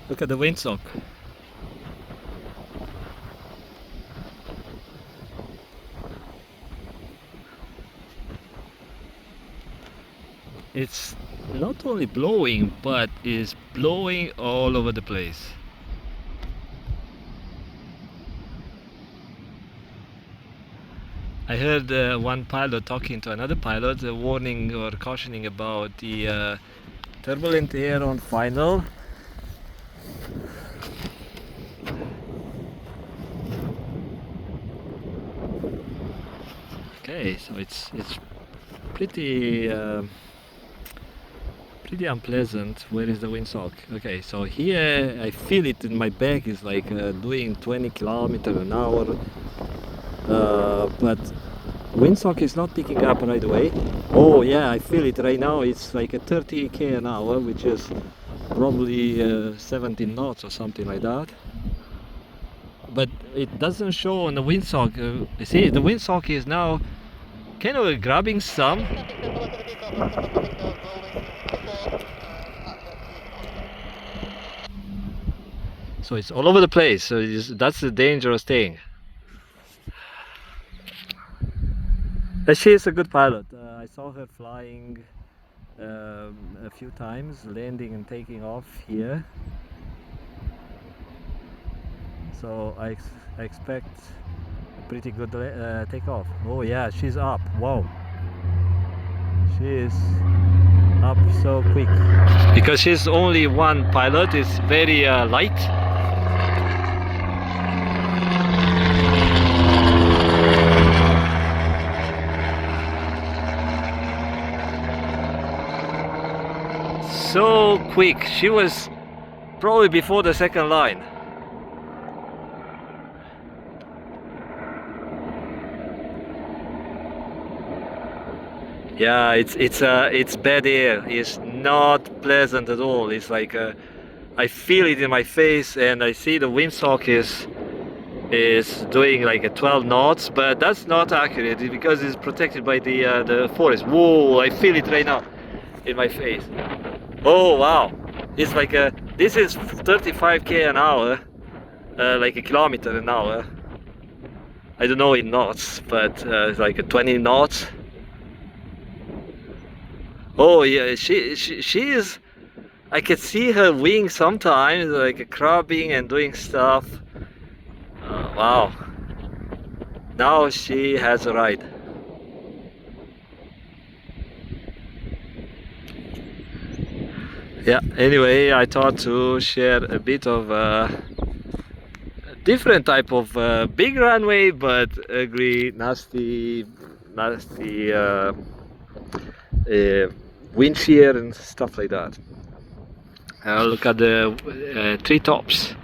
Look at the windsock. It's not only blowing, but is blowing all over the place. I heard one pilot talking to another pilot, warning or cautioning about the turbulent air on final. Okay, so it's pretty pretty unpleasant. Where is the windsock? Okay, so here I feel it in my back is like doing 20 kilometers an hour, but windsock is not picking up right away. Oh yeah, I feel it right now. It's like a 30 an hour, which is probably 17 knots or something like that. But it doesn't show on the windsock. You see, the windsock is now kind of grabbing some. So it's all over the place. So that's the dangerous thing. She is a good pilot. I saw her flying a few times, landing and taking off here. So I expect a pretty good takeoff. Oh yeah, she's up. Wow. She is up so quick. Because she's only one pilot, it's very light. So quick. She was probably before the second line. Yeah, it's bad air. It's not pleasant at all. It's like I feel it in my face, and I see the windsock is doing like a 12 knots, but that's not accurate because it's protected by the forest. Whoa! I feel it right now in my face. Oh wow! It's like this is 35 an hour, like a kilometer an hour. I don't know in knots, but it's like a 20 knots. Oh yeah, she is. I can see her wings sometimes, like crabbing and doing stuff. Wow. Now she has a ride. Yeah. Anyway, I thought to share a bit of a different type of big runway, but ugly, nasty wind shear and stuff like that. Look at the treetops.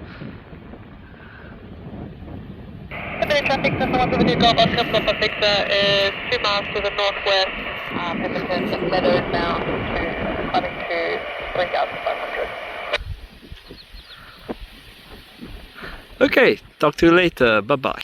Traffic Cessna 172 Golf Oscar Papa Victor is 2 miles to the northwest, Pemberton Meadows bound to climbing to 3,500. Okay, talk to you later. Bye bye.